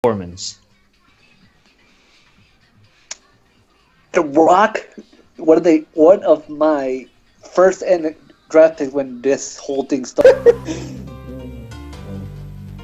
performance. The Rock, one of my first draft picks when this whole thing started.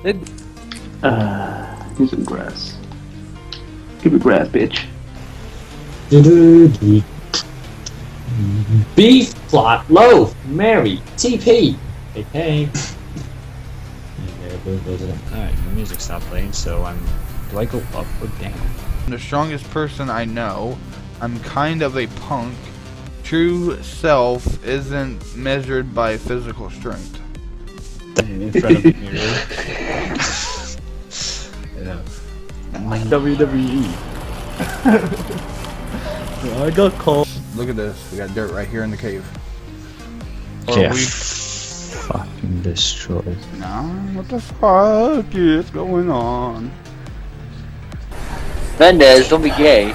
Here's some grass. Give me grass, bitch. Beef plot loaf Mary TP. Big pay. Alright, the music stopped playing, so do I go up or down? I'm the strongest person I know. I'm kind of a punk. True self isn't measured by physical strength. In front of me, really? Yeah. WWE. I got called. Look at this. We got dirt right here in the cave. Yeah. Fucking destroyed. Nah, what the fuck is going on? Mendez, don't be gay.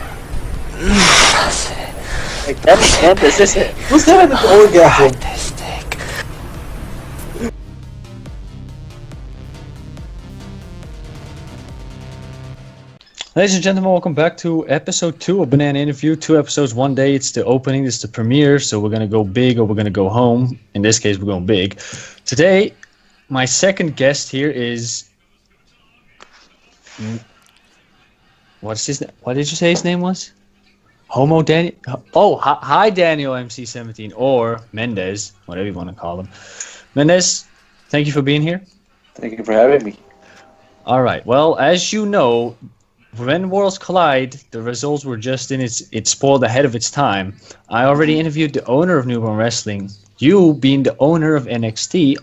Like, that's Mendez, isn't it? Who's having an orgasm? Ladies and gentlemen, welcome back to episode 2 of Banana Interview. 2 episodes, 1 day. It's the opening, it's the premiere, so we're going to go big or we're going to go home. In this case, we're going big. Today, my second guest here is... What did you say his name was? Homo Daniel? Oh, hi Daniel MC17, or Mendez, whatever you want to call him. Mendez, thank you for being here. Thank you for having me. All right, well, as you know... When Worlds Collide, the results were just in it spoiled ahead of its time. I already interviewed the owner of Newborn Wrestling. You, being the owner of NXT,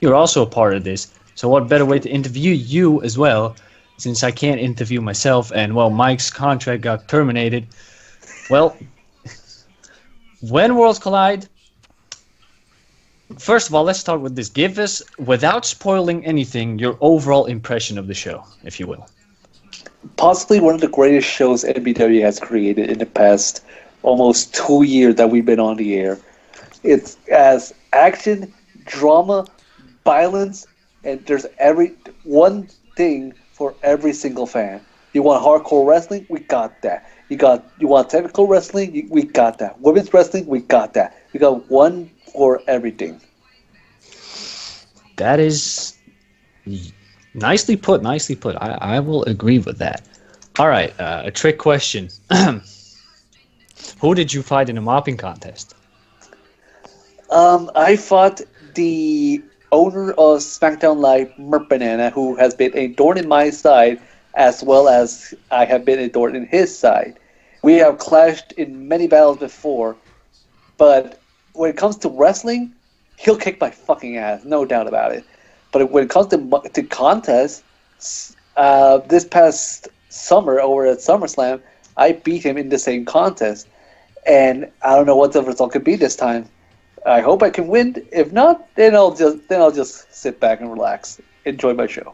you're also a part of this. So what better way to interview you as well, since I can't interview myself, and, well, Mike's contract got terminated. Well, when Worlds Collide, first of all, let's start with this. Give us, without spoiling anything, your overall impression of the show, if you will. Possibly one of the greatest shows NBW has created in the past almost 2 years that we've been on the air. It's as action, drama, violence, and there's one thing for every single fan. You want hardcore wrestling? We got that. You want technical wrestling? We got that. Women's wrestling? We got that. We got one for everything. That is... Nicely put. I will agree with that. All right, a trick question. Who did you fight in a mopping contest? I fought the owner of SmackDown Live, Mertbanana, who has been a thorn in my side, as well as I have been a thorn in his side. We have clashed in many battles before, but when it comes to wrestling, he'll kick my fucking ass, no doubt about it. But when it comes to contests, this past summer over at SummerSlam, I beat him in the same contest. And I don't know what the result could be this time. I hope I can win. If not, then I'll just sit back and relax, enjoy my show.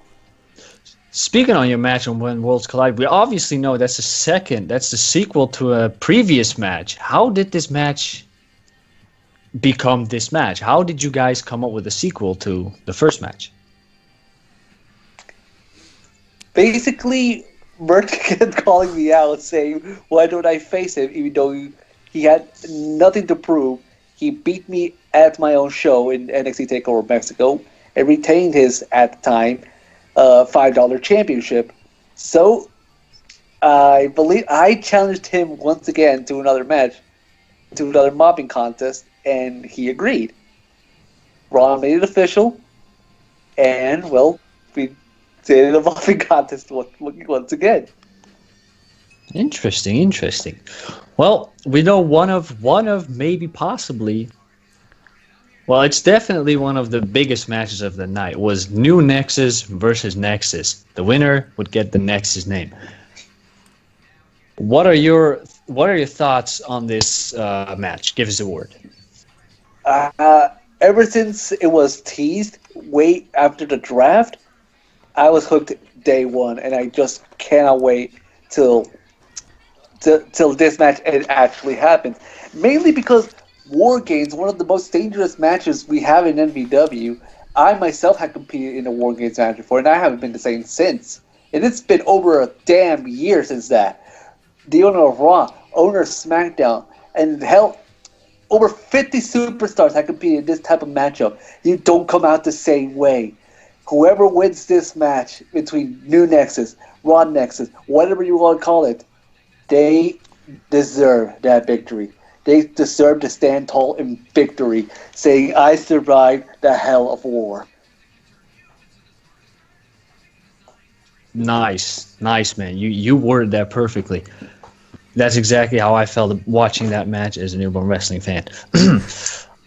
Speaking on your match on When Worlds Collide, we obviously know that's the sequel to a previous match. How did this match become this match? How did you guys come up with a sequel to the first match? Basically, Mert kept calling me out saying, why don't I face him, even though he had nothing to prove. He beat me at my own show in NXT TakeOver Mexico and retained his, at the time, $5 championship. So, I believe I challenged him once again to another match, to another mobbing contest, and he agreed. Ron made it official, and, well, we did a mobbing contest once again. Interesting. Well, we know one of maybe possibly, well, it's definitely one of the biggest matches of the night was New Nexus versus Nexus. The winner would get the Nexus name. What are your thoughts on this match? Give us a word. Ever since it was teased way after the draft, I was hooked day one, and I just cannot wait till this match actually happens. Mainly because War Games, one of the most dangerous matches we have in NBW, I myself had competed in a War Games match before, and I haven't been the same since. And it's been over a damn year since that. The owner of Raw, owner of SmackDown, and hell, over 50 superstars have competed in this type of matchup. You don't come out the same way. Whoever wins this match between New Nexus, Raw Nexus, whatever you want to call it, they deserve that victory. They deserve to stand tall in victory, saying, I survived the hell of war. Nice, man. You worded that perfectly. That's exactly how I felt watching that match as a newborn wrestling fan.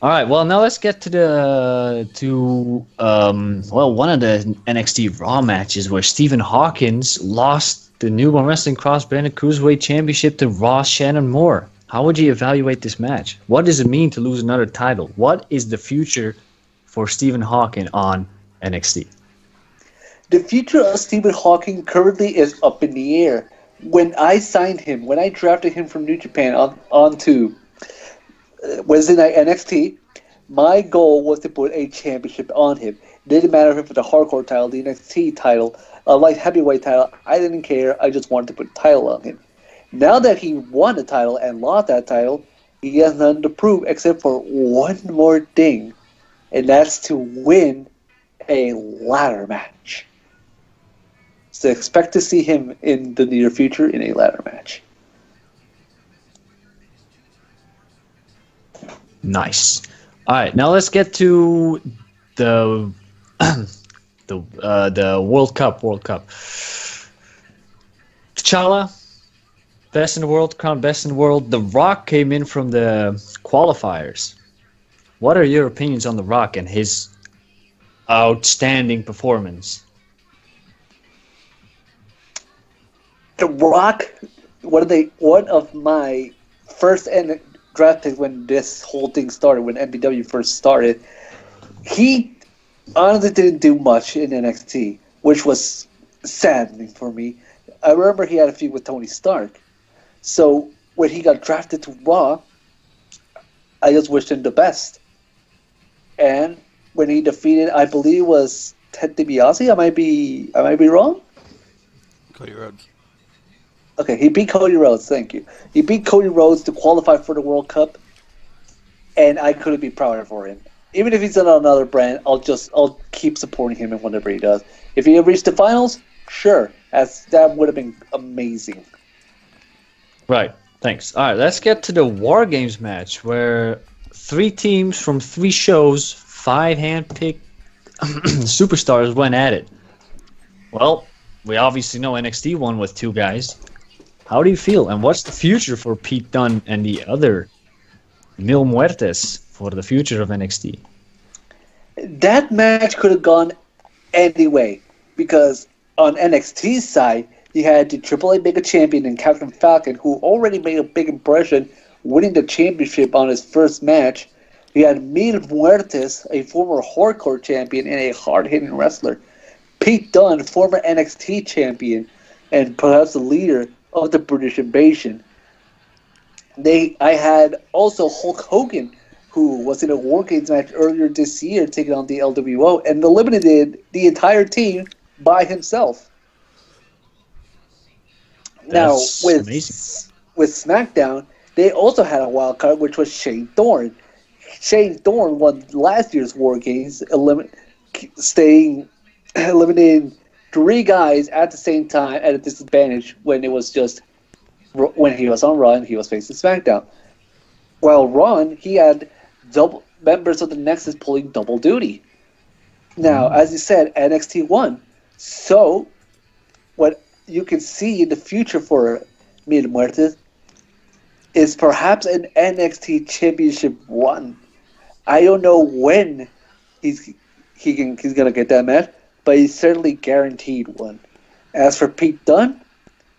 All right, well now let's get to one of the NXT Raw matches where Stephen Hawkins lost the newborn wrestling cross-branded cruiserweight championship to Ross Shannon Moore. How would you evaluate this match? What does it mean to lose another title? What is the future for Stephen Hawkins on NXT? The future of Stephen Hawking currently is up in the air. When I signed him, when I drafted him from New Japan onto Wednesday Night NXT, my goal was to put a championship on him. It didn't matter if it was the hardcore title, the NXT title, a light heavyweight title. I didn't care. I just wanted to put a title on him. Now that he won the title and lost that title, he has nothing to prove except for one more thing, and that's to win a ladder match. So expect to see him in the near future in a ladder match. Nice. All right, now let's get to the World Cup. T'Challa, best in the world, crowned best in the world. The Rock came in from the qualifiers. What are your opinions on The Rock and his outstanding performance? The Rock, one of my first draft picks when this whole thing started, when MPW first started, he honestly didn't do much in NXT, which was saddening for me. I remember he had a feud with Tony Stark. So when he got drafted to Raw, I just wished him the best. And when he defeated, I believe it was Ted DiBiase, I might be wrong? Cody Rhodes. Okay, he beat Cody Rhodes, thank you. He beat Cody Rhodes to qualify for the World Cup, and I couldn't be prouder for him. Even if he's on another brand, I'll keep supporting him in whatever he does. If he had reached the finals, sure, that would have been amazing. Right, thanks. All right, let's get to the War Games match, where 3 teams from 3 shows, 5 hand-picked superstars went at it. Well, we obviously know NXT won with 2 guys. How do you feel, and what's the future for Pete Dunne and the other Mil Muertes for the future of NXT? That match could have gone any way, because on NXT's side, you had the AAA Mega Champion and Captain Falcon, who already made a big impression, winning the championship on his first match. You had Mil Muertes, a former hardcore champion and a hard-hitting wrestler. Pete Dunne, former NXT champion, and perhaps the leader of the British Invasion. I had also Hulk Hogan, who was in a War Games match earlier this year, taking on the LWO, and eliminated the entire team by himself. That's now, amazing. With SmackDown, they also had a wild card, which was Shane Thorne. Shane Thorne won last year's War Games, eliminating 3 guys at the same time at a disadvantage when he was on Raw and he was facing SmackDown. While Raw, he had double members of the Nexus pulling double duty. Now, as you said, NXT won. So, what you can see in the future for Mil Muertes is perhaps an NXT Championship run. I don't know when he's gonna get that match, but he's certainly guaranteed one. As for Pete Dunne,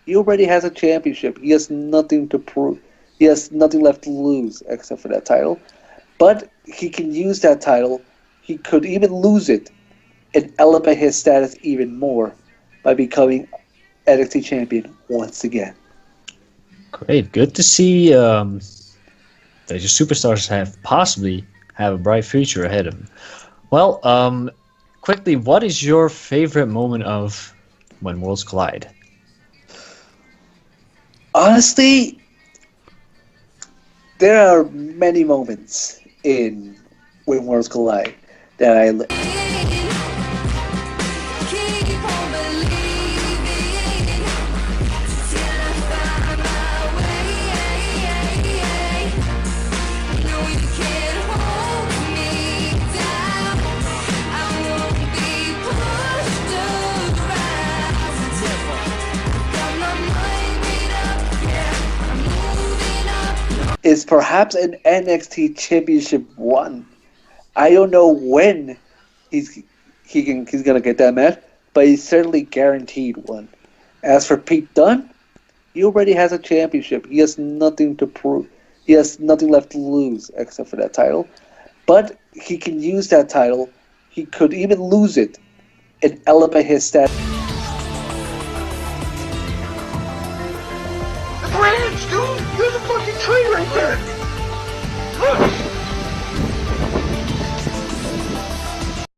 he already has a championship. He has nothing to prove. He has nothing left to lose except for that title. But he can use that title. He could even lose it and elevate his status even more by becoming NXT champion once again. Great. Good to see that your superstars possibly have a bright future ahead of them. Well, quickly, what is your favorite moment of when worlds collide? Honestly, there are many moments in When Worlds Collide that I is perhaps an NXT Championship 1. I don't know when he's gonna get that match, but he's certainly guaranteed one. As for Pete Dunne, he already has a championship. He has nothing to prove. He has nothing left to lose except for that title. But he can use that title. He could even lose it and elevate his status. Rage, dude! You're the fucking tree right there!